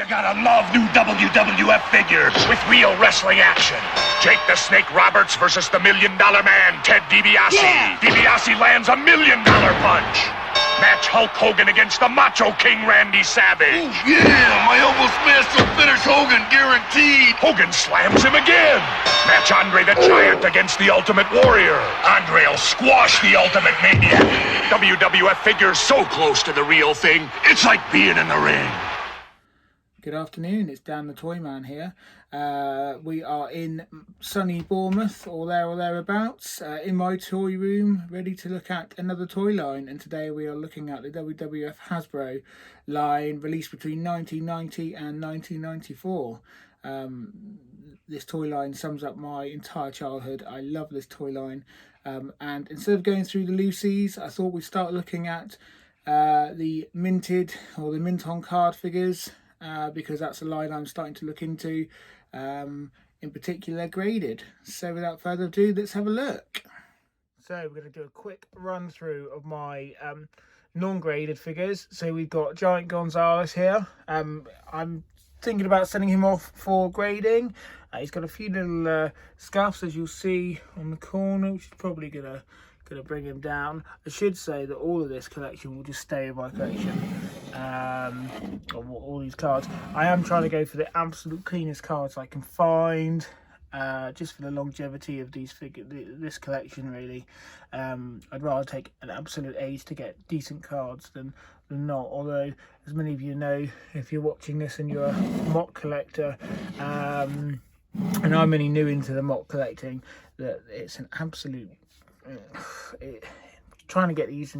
gotta love new WWF figures with real wrestling action. Jake the Snake Roberts versus the $1 Million Man, Ted DiBiase. Yeah. DiBiase lands a $1 million punch. Match Hulk Hogan against the Macho King Randy Savage. Ooh, yeah, my elbow smash will finish Hogan, guaranteed. Hogan slams him again. Match Andre the Giant against the Ultimate Warrior. Andre'll squash the Ultimate Maniac. WWF figures so close to the real thing, it's like being in the ring. Good afternoon, it's Dan the Toy Man here. We are in sunny Bournemouth, or thereabouts, in my toy room, ready to look at another toy line. And today we are looking at the WWF Hasbro line, released between 1990 and 1994. This toy line sums up my entire childhood. I love this toy line. And instead of going through the loosies, I thought we'd start looking at the minted, or the mint on card figures. Because that's a line I'm starting to look into, in particular graded. So without further ado, let's have a look. So we're going to do a quick run through of my non-graded figures. So we've got Giant Gonzalez here. I'm thinking about sending him off for grading. He's got a few little scuffs, as you'll see on the corner, which is probably gonna bring him down. I should say that all of this collection will just stay in my collection. All these cards. I am trying to go for the absolute cleanest cards I can find, just for the longevity of this collection. Really, I'd rather take an absolute age to get decent cards than not. Although, as many of you know, if you're watching this and you're a mock collector, and I'm only new into the mock collecting, that it's an absolute trying to get these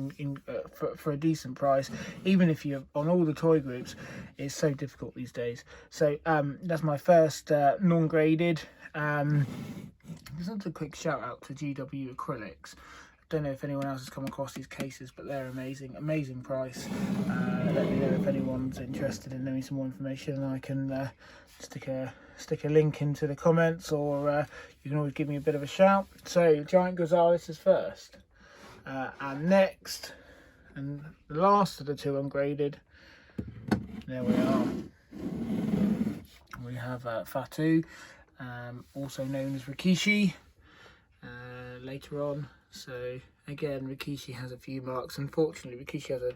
for a decent price, even if you're on all the toy groups, is so difficult these days. So that's my first non-graded. Just a quick shout out to GW Acrylics. I don't know if anyone else has come across these cases, but they're amazing price. Let me know if anyone's interested in knowing some more information, and I can stick a link into the comments, or you can always give me a bit of a shout. So Giant Gonzalez is first, and next, and the last of the two ungraded, there we are. We have Fatu, also known as Rikishi, later on. So again, Rikishi has a few marks. Unfortunately, Rikishi has a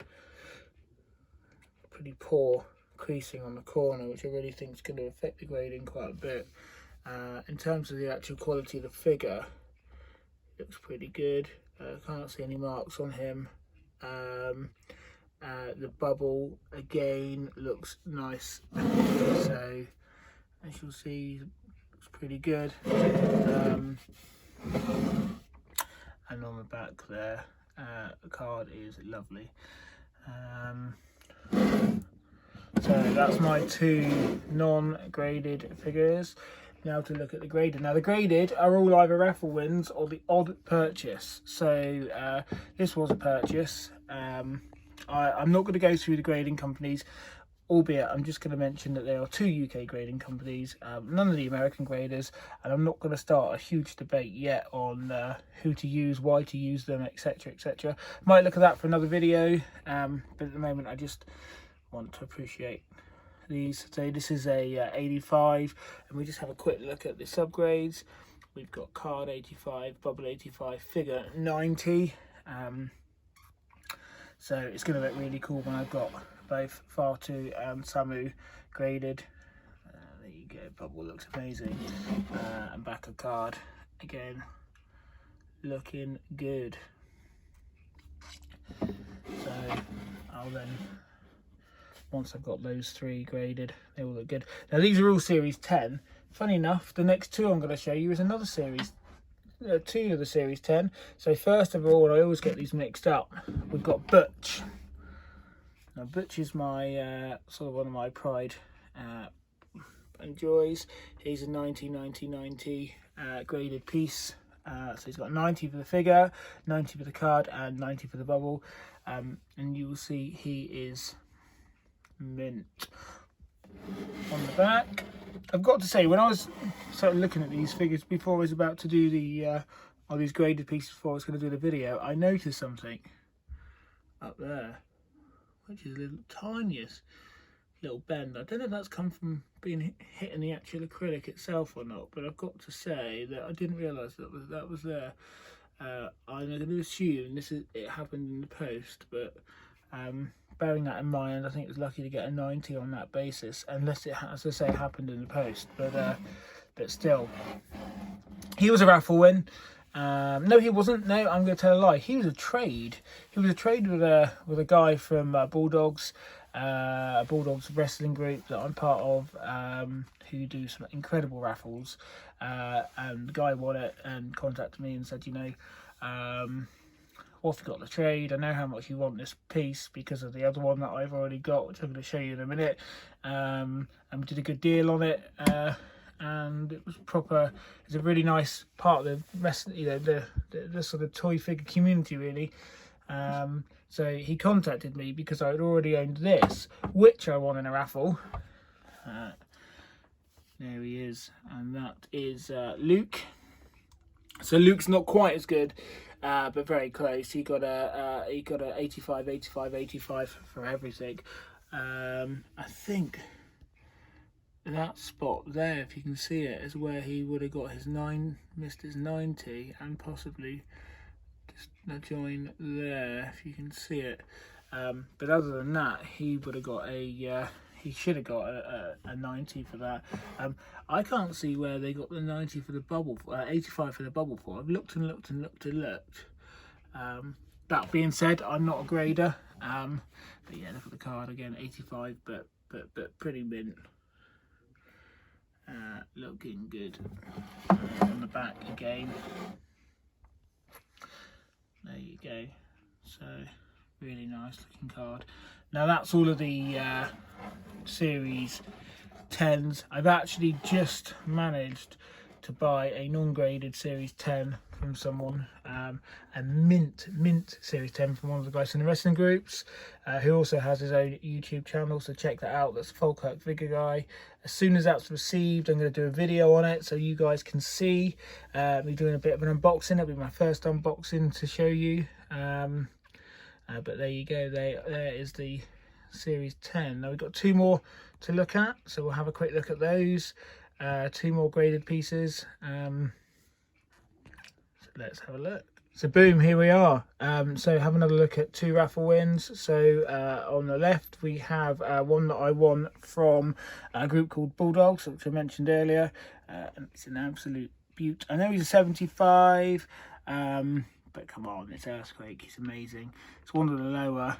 pretty poor creasing on the corner, which I really think is going to affect the grading quite a bit. In terms of the actual quality of the figure, it looks pretty good. Can't see any marks on him. The bubble again looks nice, so as you'll see, looks pretty good. And on the back there, the card is lovely. So that's my two non-graded figures. Now to look at the graded. Now the graded are all either raffle wins or the odd purchase. So this was a purchase. I'm not going to go through the grading companies, albeit I'm just going to mention that there are two UK grading companies, none of the American graders, and I'm not going to start a huge debate yet on who to use, why to use them, etc, etc. Might look at that for another video, but at the moment I just want to appreciate these. So this is a 85, and we just have a quick look at the subgrades. We've got card 85, bubble 85, figure 90. So it's going to look really cool when I've got both Fatu and Samu graded. There you go, bubble looks amazing, and back of card again looking good. So I'll then, once I've got those three graded, they all look good. Now these are all series 10. Funny enough, the next two I'm going to show you is another series, two of the series 10. So first of all, I always get these mixed up, we've got Butch. Now Butch is my sort of one of my pride and joys. He's a 90 graded piece. So he's got 90 for the figure, 90 for the card, and 90 for the bubble. And you will see he is mint. On the back, I've got to say, when I was sort of looking at these figures before I was about to do the all these graded pieces before I was going to do the video, I noticed something up there, which is a little tiniest. little bend. I don't know if that's come from being hit in the actual acrylic itself or not, but I've got to say that I didn't realise that was there. I'm going to assume it happened in the post, but bearing that in mind, I think it was lucky to get a 90 on that basis, unless it, as I say, happened in the post. But still, he was a raffle win. No, he wasn't. No, I'm going to tell a lie. He was a trade. He was a trade with a guy from Bulldogs, Bulldogs wrestling group that I'm part of, who do some incredible raffles. And the guy won it and contacted me and said, you know, Wolf got the trade. I know how much you want this piece because of the other one that I've already got, which I'm going to show you in a minute. And we did a good deal on it. And it was proper. It's a really nice part of the rest, you know, the sort of toy figure community, really. So he contacted me because I had already owned this, which I won in a raffle. There he is, and that is Luke. So Luke's not quite as good, but very close. He got a 85, 85, 85 for everything. I think that spot there, if you can see it, is where he would have got his missed his 90, and possibly just a join there, if you can see it. But other than that, he would have got he should have got a 90 for that. I can't see where they got the 90 for the bubble, 85 for the bubble for. I've looked and looked and looked and looked. That being said, I'm not a grader. But yeah, look at the card again, 85, but pretty mint. Looking good. On the back again. There you go. So really nice looking card. Now that's all of the series 10s. I've actually just managed to buy a non-graded series 10 from someone, a mint series 10 from one of the guys in the wrestling groups, who also has his own YouTube channel, so check that out. That's Falkirk Figure Guy. As soon as that's received, I'm going to do a video on it so you guys can see me doing a bit of an unboxing. It'll be my first unboxing to show you. But there you go, there is the series 10. Now we've got 2 more to look at, so we'll have a quick look at those. 2 more graded pieces. So let's have a look. So boom, here we are. So have another look at 2 raffle wins. So on the left we have one that I won from a group called Bulldogs, which I mentioned earlier. And it's an absolute beaut. I know he's a 75, but come on, it's Earthquake. He's amazing. It's one of the lower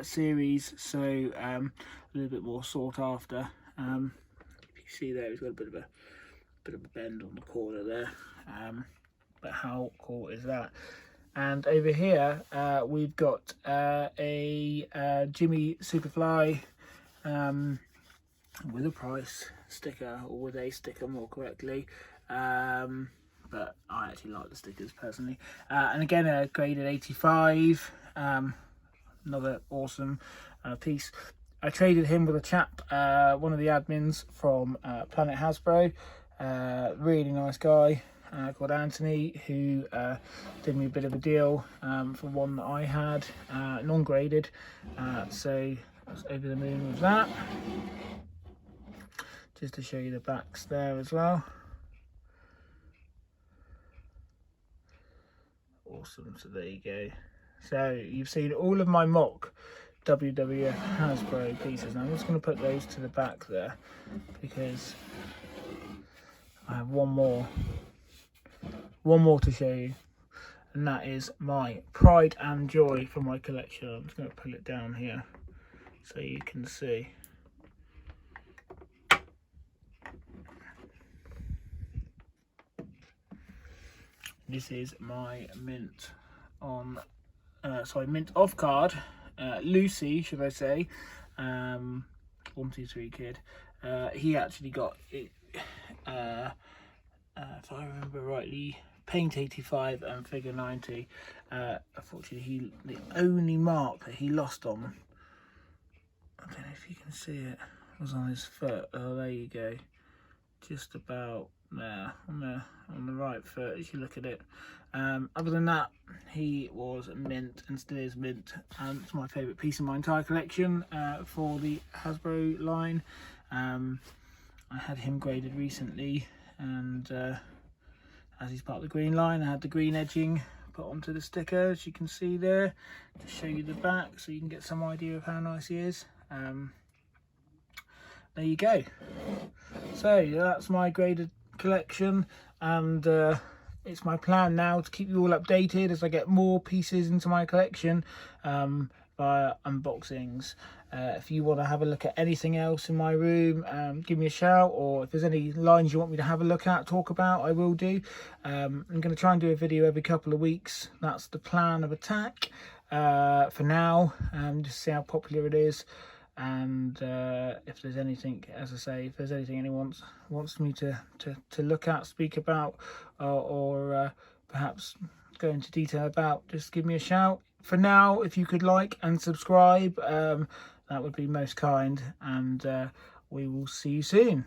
series, so a little bit more sought after. If you see there, he's got a bit of a bend on the corner there. But how cool is that? And over here we've got a Jimmy Superfly with a price sticker, or with a sticker more correctly. But I actually like the stickers personally. And again, a graded 85. Another awesome piece. I traded him with a chap, one of the admins from Planet Hasbro. Really nice guy called Anthony, who did me a bit of a deal for one that I had, non-graded. So I was over the moon with that. Just to show you the backs there as well. Awesome, so there you go. So you've seen all of my mock WWF Hasbro pieces. Now I'm just going to put those to the back there because I have one more to show you, and that is my pride and joy for my collection. I'm just going to pull it down here so you can see. This is my mint on, mint off card, Lucy, should I say, 123 kid. He actually got it, if I remember rightly, paint 85 and figure 90. Unfortunately, the only mark that he lost on, I don't know if you can see it, was on his foot. Oh, there you go, just about there on the right foot as you look at it. Other than that, he was mint and still is mint. It's my favourite piece of my entire collection for the Hasbro line. I had him graded recently, and as he's part of the green line, I had the green edging put onto the sticker, as you can see there, to show you the back so you can get some idea of how nice he is. There you go. So that's my graded collection, and it's my plan now to keep you all updated as I get more pieces into my collection via unboxings. If you want to have a look at anything else in my room, give me a shout, or if there's any lines you want me to have a look at, talk about, I will do. I'm going to try and do a video every couple of weeks. That's the plan of attack for now, just see how popular it is. And if there's anything, as I say, if there's anything anyone wants me to look at, speak about, or perhaps go into detail about, just give me a shout. For now, if you could like and subscribe, that would be most kind, and we will see you soon.